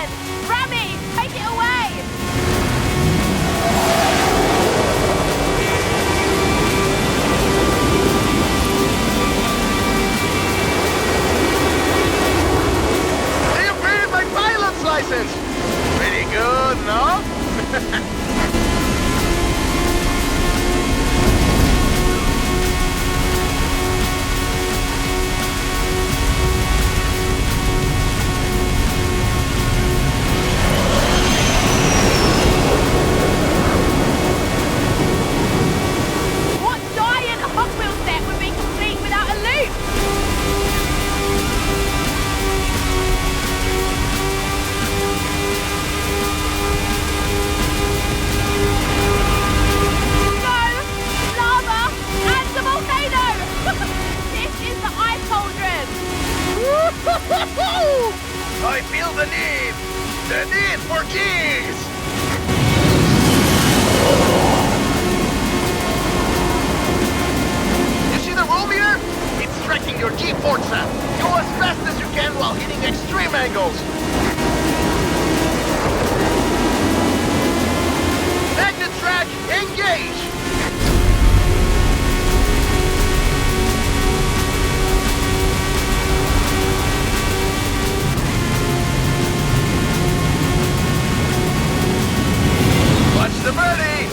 Lian! Rami, take it away! They upgraded my pilot's license! Pretty good, no? I feel the need for cheese! You see the roll meter? It's tracking your G Forza. Go as fast as you can while hitting extreme angles. Magnet track, engage! Watch the birdie!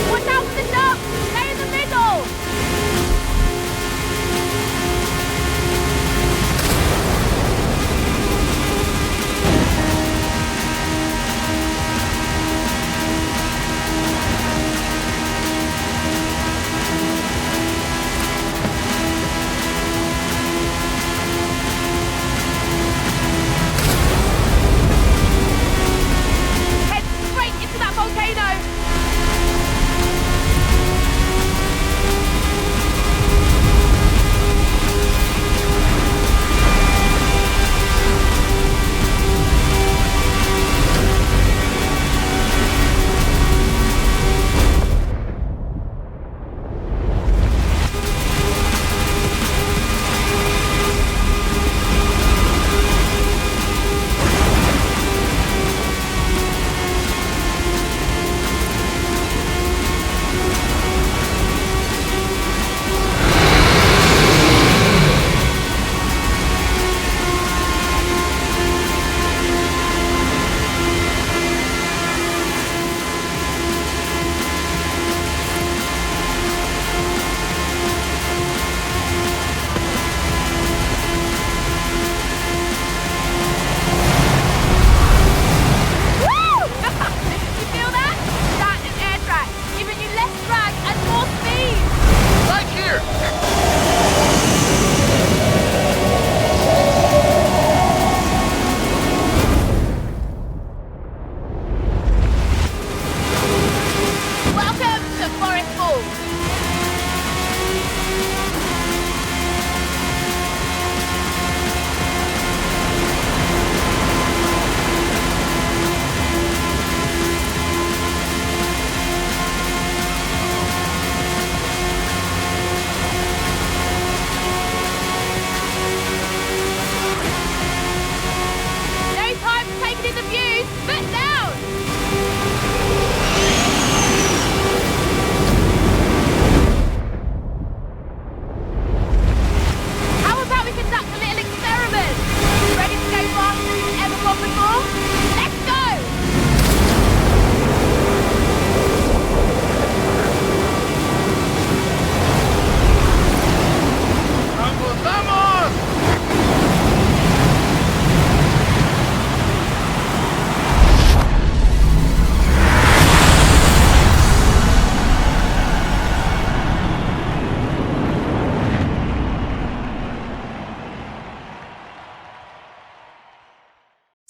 Watch out for the jump! Stay in the middle!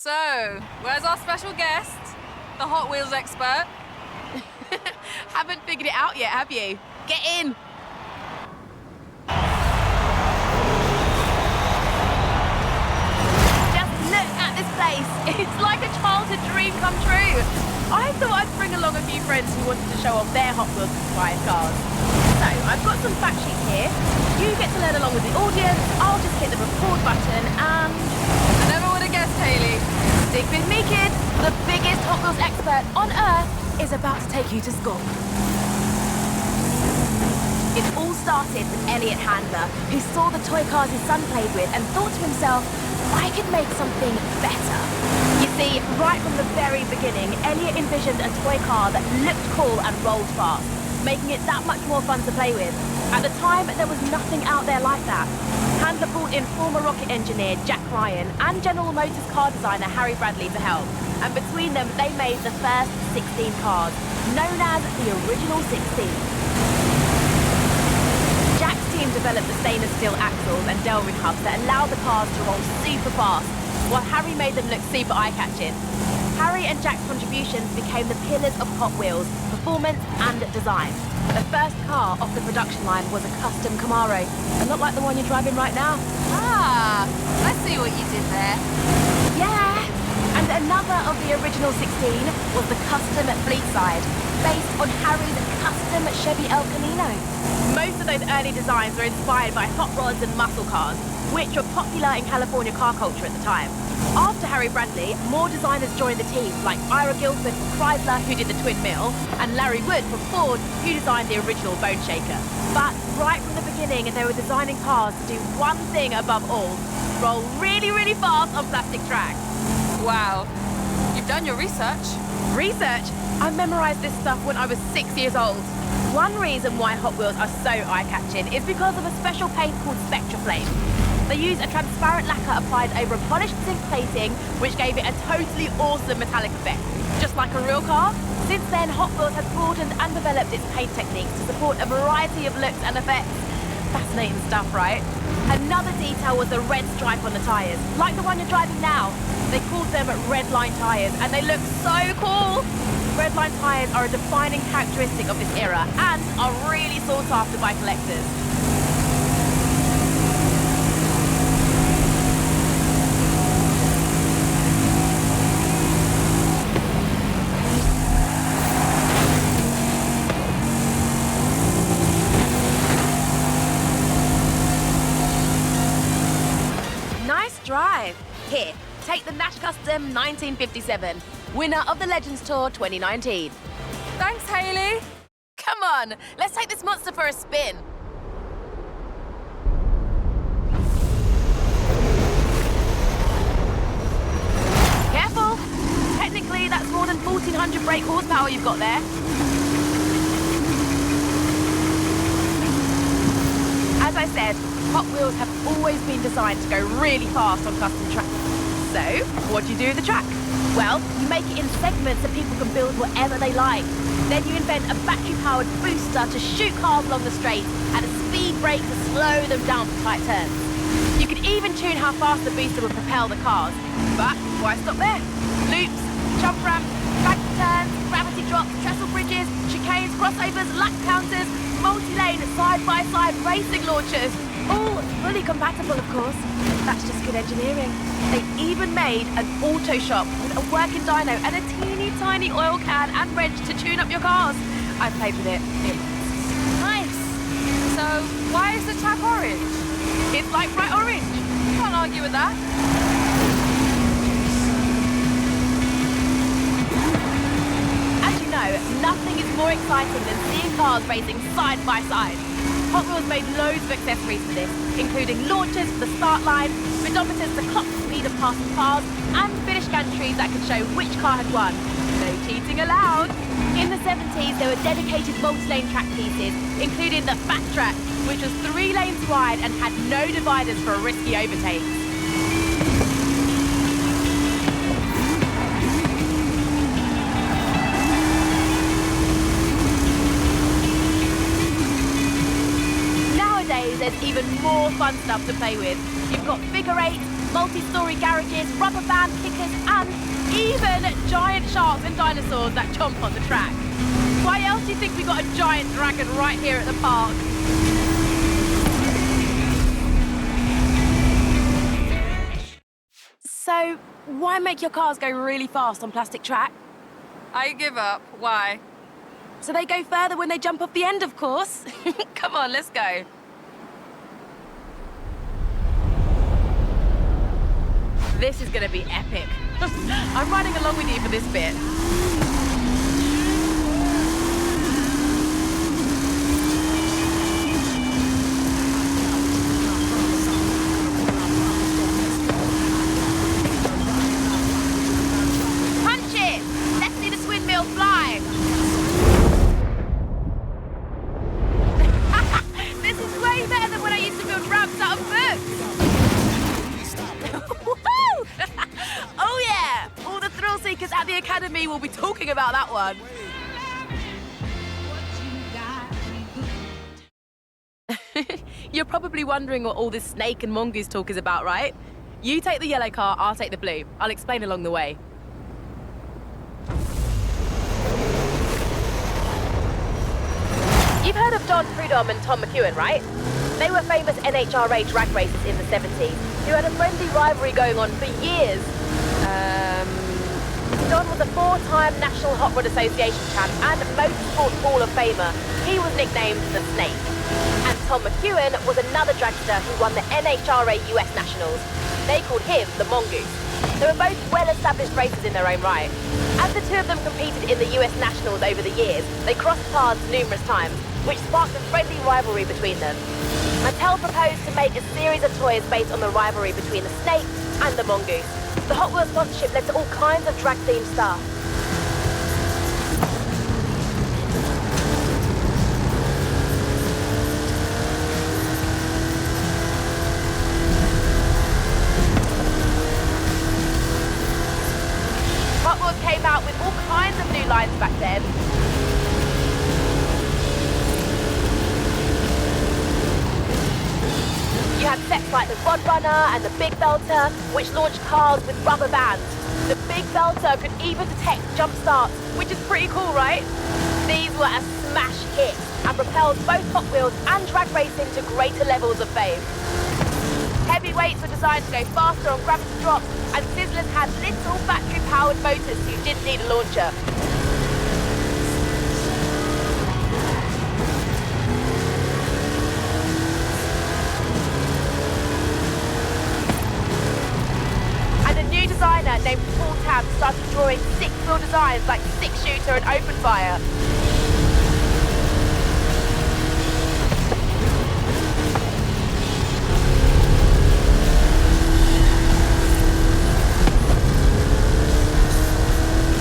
So, where's our special guest? The Hot Wheels expert? Haven't figured it out yet, have you? Get in! Just look at this place. It's like a childhood dream come true. I thought I'd bring along a few friends who wanted to show off their Hot Wheels inspired cars. So, I've got some fact sheets here. You get to learn along with the audience. I'll just hit the record button and Stick with me, kids. The biggest Hot Wheels expert on Earth is about to take you to school. It all started with Elliot Handler, who saw the toy cars his son played with and thought to himself, I could make something better. You see, right from the very beginning, Elliot envisioned a toy car that looked cool and rolled fast, making it that much more fun to play with. At the time, there was nothing out there like that. Handler brought in former rocket engineer Jack Ryan and General Motors car designer Harry Bradley to help. And between them, they made the first 16 cars, known as the original 16. Jack's team developed the stainless steel axles and Delrin hubs that allowed the cars to roll super fast, while Harry made them look super eye-catching. Harry and Jack's contributions became the pillars of Hot Wheels, performance and design. The first car off the production line was a custom Camaro, and not like the one you're driving right now. Ah, I see what you did there. Yeah! And another of the original 16 was the custom Fleetside, based on Harry's custom Chevy El Camino. Most of those early designs were inspired by hot rods and muscle cars, which were popular in California car culture at the time. After Harry Bradley, more designers joined the team, like Ira Guilford from Chrysler, who did the Twin Mill, and Larry Wood from Ford, who designed the original Bone Shaker. But right from the beginning, they were designing cars to do one thing above all: roll really, really fast on plastic tracks. Wow, you've done your research. Research? I memorized this stuff when I was 6 years old. One reason why Hot Wheels are so eye-catching is because of a special paint called Spectraflame. They use a transparent lacquer applied over a polished zinc plating, which gave it a totally awesome metallic effect. Just like a real car, since then Hot Wheels has broadened and developed its paint techniques to support a variety of looks and effects. Fascinating stuff, right? Another detail was the red stripe on the tyres, like the one you're driving now. They called them red line tyres, and they look so cool! Red line tyres are a defining characteristic of this era and are really sought after by collectors. Nice drive. Here, take the Nash Custom 1957, winner of the Legends Tour 2019. Thanks, Hayley. Come on, let's take this monster for a spin. Careful! Technically, that's more than 1,400 brake horsepower you've got there. As I said, Hot Wheels have always been designed to go really fast on custom tracks. So, what do you do with the track? Well, you make it in segments so people can build whatever they like. Then you invent a battery-powered booster to shoot cars along the straight and a speed brake to slow them down for tight turns. You could even tune how fast the booster would propel the cars. But why stop there? Loops, jump ramps, bank turns, gravity drops, trestle bridges, chicanes, crossovers, lap counters, multi-lane, side-by-side racing launchers. All fully compatible, of course. That's just good engineering. They even made an auto shop with a working dyno and a teeny tiny oil can and wrench to tune up your cars. I played with it. It was nice. So, why is the track orange? It's like bright orange. Can't argue with that. As you know, nothing is more exciting than seeing cars racing side by side. Hot Wheels made loads of accessories for this, including launchers for the start line, speedometers to clock the speed of passing cars, and finish gantries that could show which car had won. No cheating allowed. In the 70s, there were dedicated multi-lane track pieces, including the Fat Track, which was 3 lanes wide and had no dividers for risky overtakes. There's even more fun stuff to play with. You've got figure eights, multi-story garages, rubber band kickers, and even giant sharks and dinosaurs that jump on the track. Why else do you think we got a giant dragon right here at the park? So, why make your cars go really fast on plastic track? I give up. Why? So they go further when they jump off the end, of course. Come on, let's go. This is gonna be epic. I'm riding along with you for this bit. Punch it! Let's see this windmill fly! This is way better than when I used to build ramps out of books! Oh yeah! All the thrill seekers at the Academy will be talking about that one. You're probably wondering what all this snake and mongoose talk is about, right? You take the yellow car, I'll take the blue. I'll explain along the way. You've heard of Don Prudhomme and Tom McEwen, right? They were famous NHRA drag racers in the 70s who had a friendly rivalry going on for years. Don was a 4-time National Hot Rod Association champ and Motorsport Hall of Famer. He was nicknamed the Snake. And Tom McEwen was another dragster who won the NHRA US Nationals. They called him the Mongoose. They were both well-established racers in their own right. As the two of them competed in the US Nationals over the years, they crossed paths numerous times, which sparked a friendly rivalry between them. Mattel proposed to make a series of toys based on the rivalry between the Snake and the Mongoose. The Hot Wheels sponsorship led to all kinds of drag-themed stuff. Hot Wheels came out with all kinds of new lines back then. You had sets like the Rod Runner and the Big Belter, which launched cars with rubber bands. The Big Belter could even detect jump starts, which is pretty cool, right? These were a smash hit and propelled both Hot Wheels and drag racing to greater levels of fame. Heavyweights were designed to go faster on gravity drops, and Sizzlers had little battery-powered motors so you didn't need a launcher. Designer named Paul Tam started drawing 6-wheel designs like Six Shooter and Open Fire.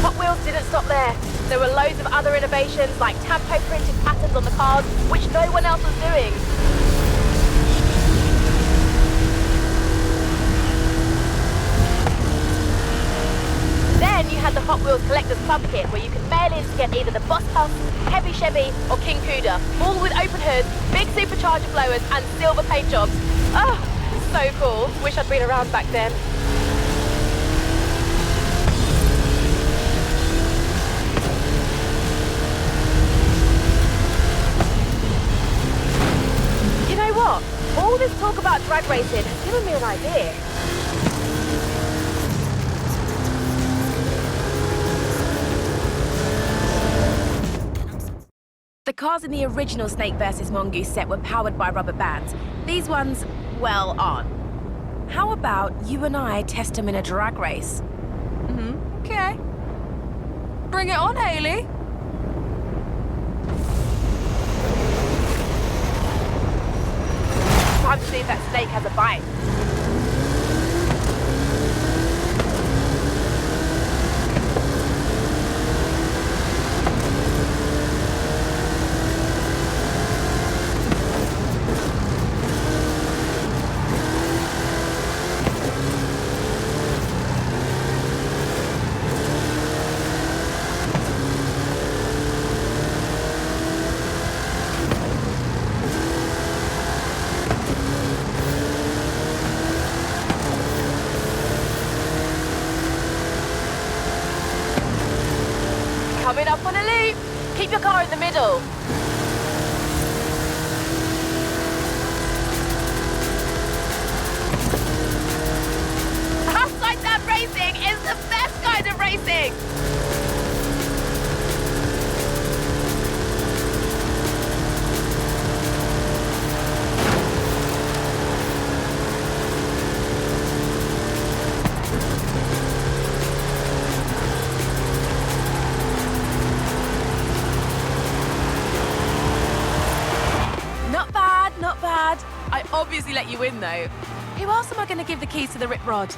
Hot Wheels didn't stop there. There were loads of other innovations like Tampo printed patterns on the cars, which no one else was doing. Then you had the Hot Wheels Collector's Club Kit, where you could mail in to get either the Boss Puff, Heavy Chevy, or King Cuda, all with open hoods, big supercharger blowers, and silver paint jobs. Oh, so cool. Wish I'd been around back then. You know what? All this talk about drag racing has given me an idea. The cars in the original Snake vs. Mongoose set were powered by rubber bands. These ones, well, aren't. How about you and I test them in a drag race? Okay. Bring it on, Hayley. Time to see if that Snake has a bite. Coming up on a loop. Keep your car in the middle. Upside down racing is the best kind of racing. obviously let you in, though. Who else am I going to give the keys to the rip rod?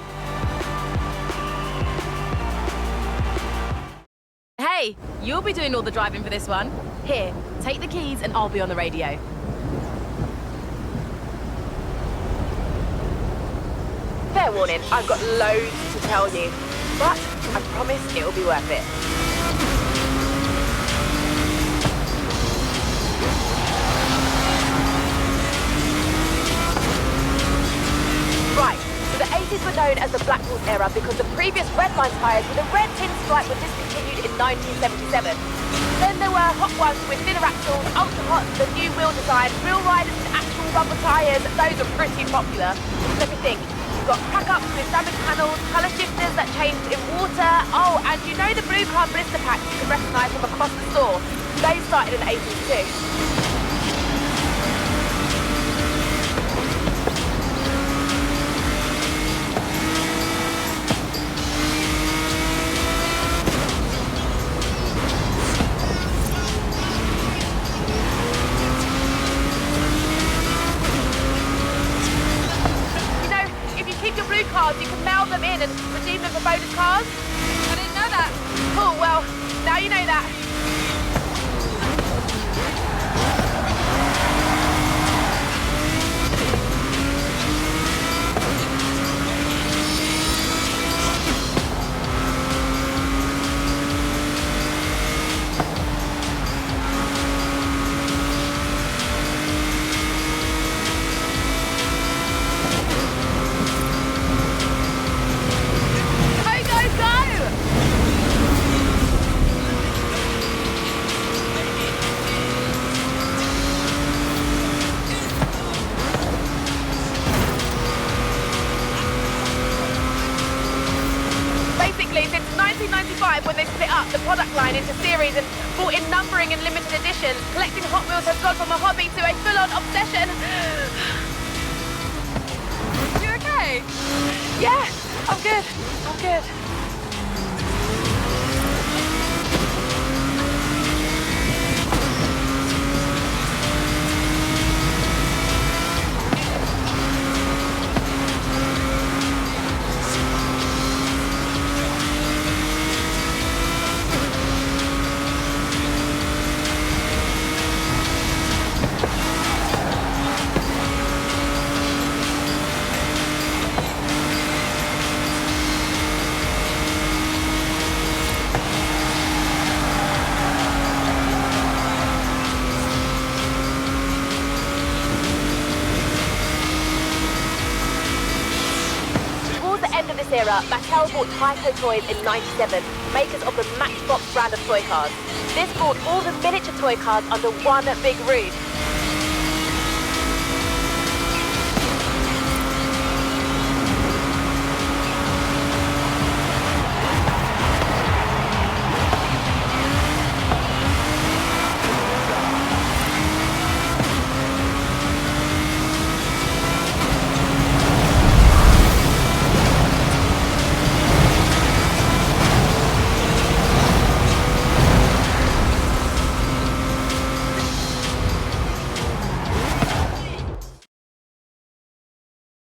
Hey, you'll be doing all the driving for this one. Here, take the keys and I'll be on the radio. Fair warning, I've got loads to tell you, but I promise it'll be worth it. Right, so the 80s were known as the Black Horse era because the previous red line tyres with a red tin stripe were discontinued in 1977. Then there were hot ones with thinner axles, ultra hot, the new wheel design, real riders with actual rubber tyres. Those are pretty popular. Let me think. You've got crack-ups with damaged panels, colour shifters that changed in water. Oh, and you know the blue car blister packs you can recognise from across the store? They started in the 80s too. You can mail them in and redeem them for bonus cars. I didn't know that. Cool, well, now you know that. When they split up the product line into series and brought in numbering and limited editions, collecting Hot Wheels has gone from a hobby to a full-on obsession. You okay? Yeah, I'm good. I'm good. Era, Mattel bought Tyco Toys in '97, makers of the Matchbox brand of toy cars. This brought all the miniature toy cars under one big roof.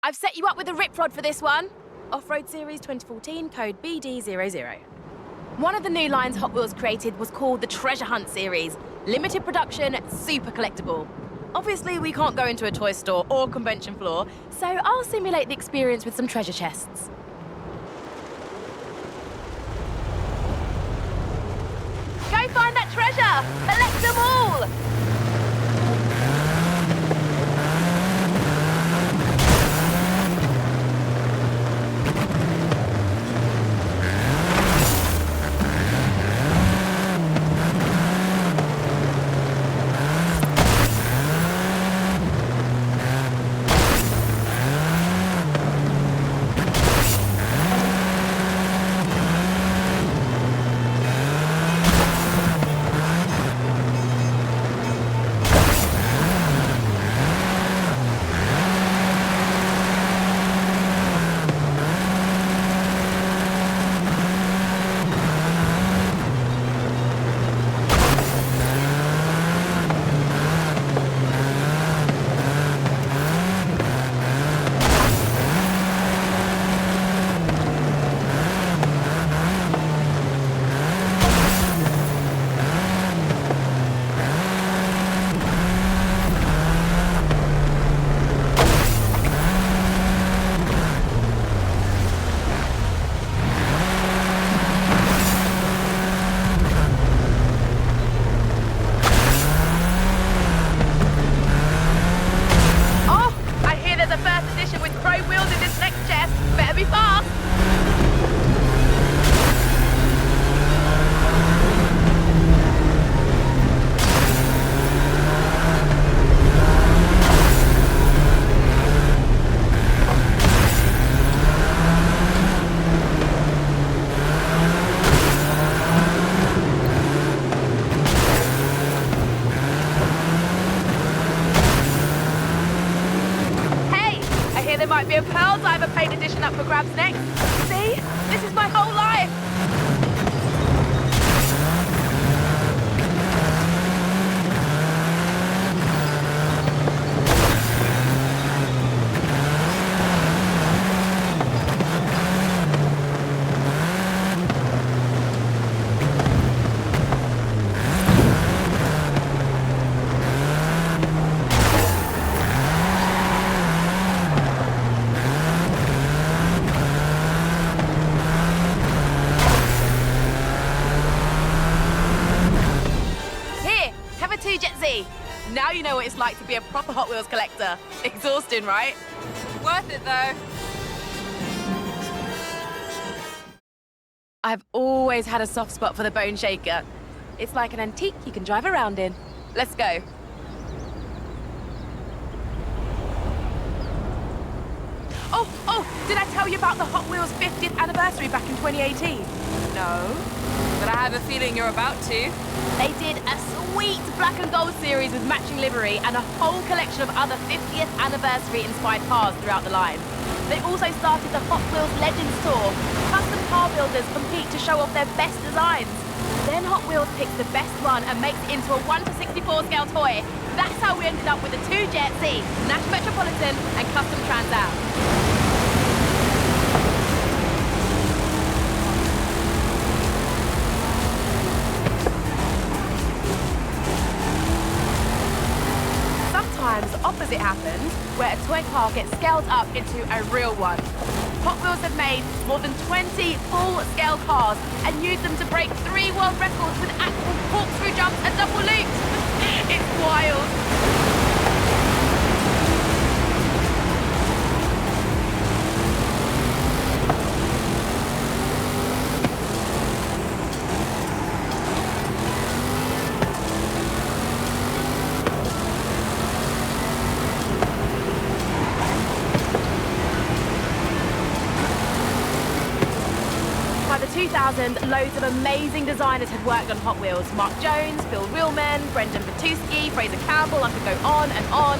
I've set you up with a rip rod for this one. Off-Road Series 2014, code BD00. One of the new lines Hot Wheels created was called the Treasure Hunt Series. Limited production, super collectible. Obviously, we can't go into a toy store or convention floor, so I'll simulate the experience with some treasure chests. Go find that treasure! Collect them all! be a Pearl Diver Paint Edition up for grabs next. See? This is my whole life. Now you know what it's like to be a proper Hot Wheels collector. Exhausting, right? Worth it, though. I've always had a soft spot for the Bone Shaker. It's like an antique you can drive around in. Let's go. Oh, did I tell you about the Hot Wheels 50th anniversary back in 2018? No, but I have a feeling you're about to. They did a sweet black and gold series with matching livery and a whole collection of other 50th anniversary inspired cars throughout the line. They also started the Hot Wheels Legends Tour. Custom car builders compete to show off their best designs. Then Hot Wheels picks the best one and makes it into a 1/64 scale toy. That's how we ended up with the two GSkill, Nash Metropolitan and Custom Trans Am. Sometimes the opposite happens, where a toy car gets scaled up into a real one. Hot Wheels have made more than 20 full-scale cars and used them to break 3 world records with actual corkscrew jumps and double loops. It's wild. By the 2000s, loads of amazing designers had worked on Hot Wheels. Mark Jones, Phil Wheelman, Brendan Vatuski, Fraser Campbell, I could go on and on.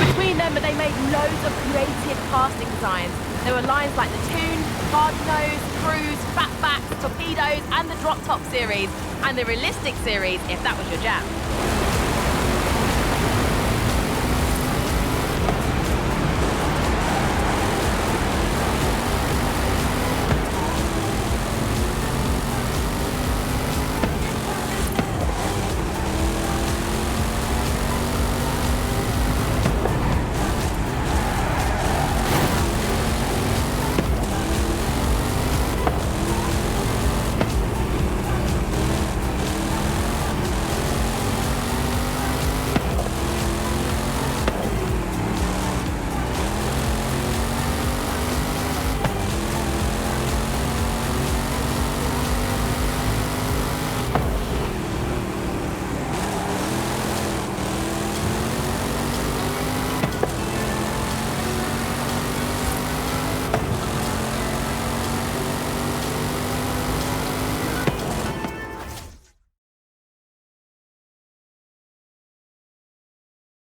Between them, they made loads of creative casting designs. There were lines like the Toon, Hard Nose, Cruise, Fatbacks, Torpedoes, and the Drop Top series, and the Realistic series, if that was your jam.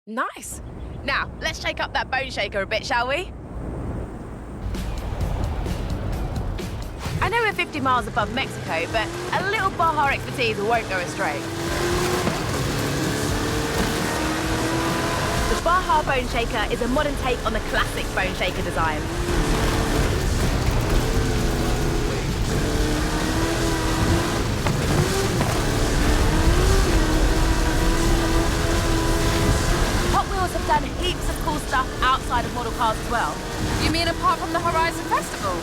Nice. Now, let's shake up that Bone Shaker a bit, shall we? I know we're 50 miles above Mexico, but a little Baja expertise won't go astray. The Baja Bone Shaker is a modern take on the classic Bone Shaker design. Have done heaps of cool stuff outside of model cars as well. You mean apart from the Horizon Festival?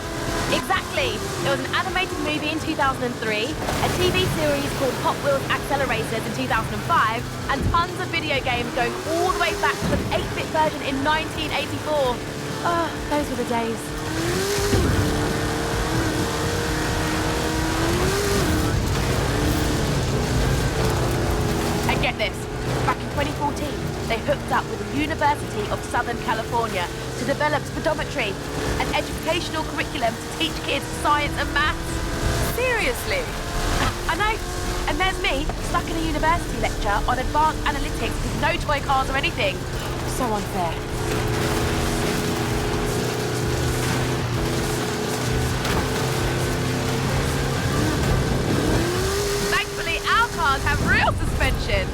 Exactly. There was an animated movie in 2003, a TV series called Hot Wheels Accelerators in 2005, and tons of video games going all the way back to the 8-bit version in 1984. Oh, those were the days. And get this, back in 2014, they hooked up with a University of Southern California to develop speedometry, an educational curriculum to teach kids science and maths. Seriously? I know. And there's me, stuck in a university lecture on advanced analytics with no toy cars or anything. So unfair. Thankfully, our cars have real suspension.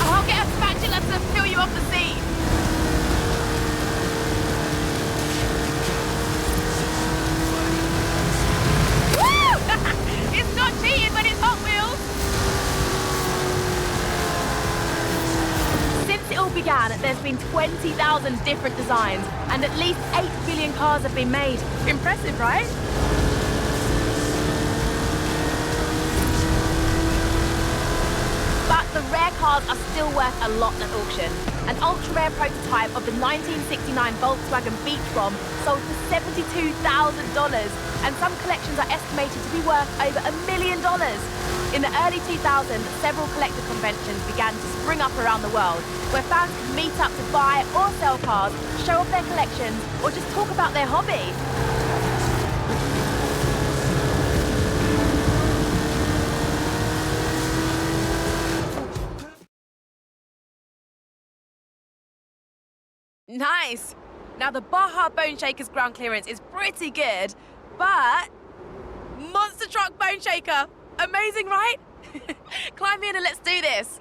I'll get a spatula to fill you off the seat. It's not cheating when it's Hot Wheels! Since it all began, there's been 20,000 different designs, and at least 8 billion cars have been made. Impressive, right? But the rare cars are still worth a lot at auction. An ultra-rare prototype of the 1969 Volkswagen Beach Bomb sold for $72,000, and some collections are estimated to be worth over $1 million. In the early 2000s, several collector conventions began to spring up around the world, where fans could meet up to buy or sell cars, show off their collections, or just talk about their hobby. Nice! Now the Baja Bone Shaker's ground clearance is pretty good, but monster truck bone shaker! Amazing, right? Climb in and let's do this.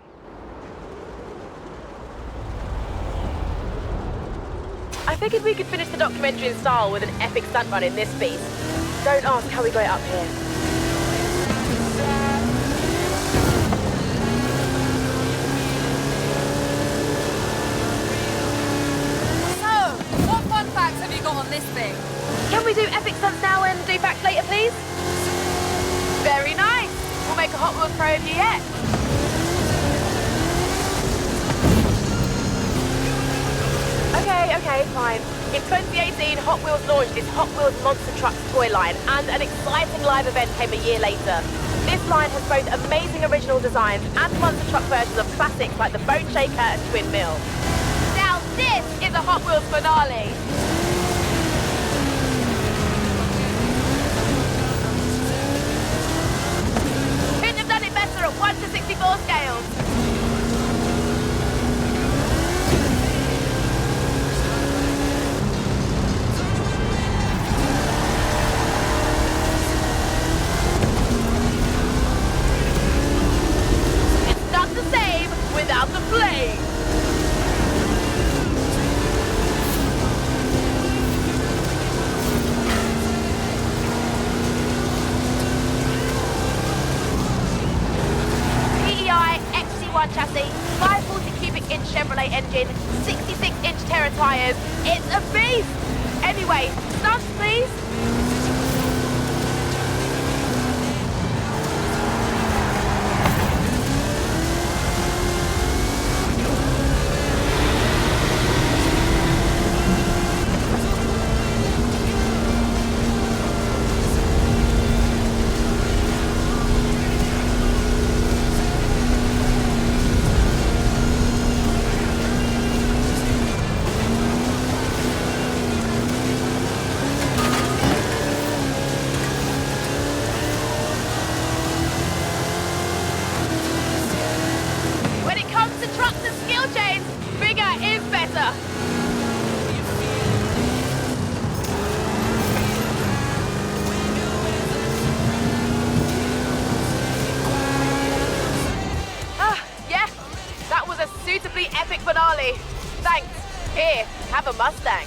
I figured we could finish the documentary in style with an epic stunt run in this beast. Don't ask how we got it up here. What fun facts have you got on this thing? Can we do epic stunts now and do facts later, please? Very nice. We'll make a Hot Wheels Pro of you yet. Okay, fine. In 2018, Hot Wheels launched its Hot Wheels Monster Trucks toy line, and an exciting live event came a year later. This line has both amazing original designs and monster truck versions of classics like the Bone Shaker and Twin Mill. Now this is a Hot Wheels finale. Couldn't have done it better at 1:64 scales. It's not the same without the flame. XE1 chassis, 540 cubic inch Chevrolet engine, 66 inch Terra tyres. It's a beast! Anyway, stunts please. Suitably epic finale. Thanks. Here, have a Mustang.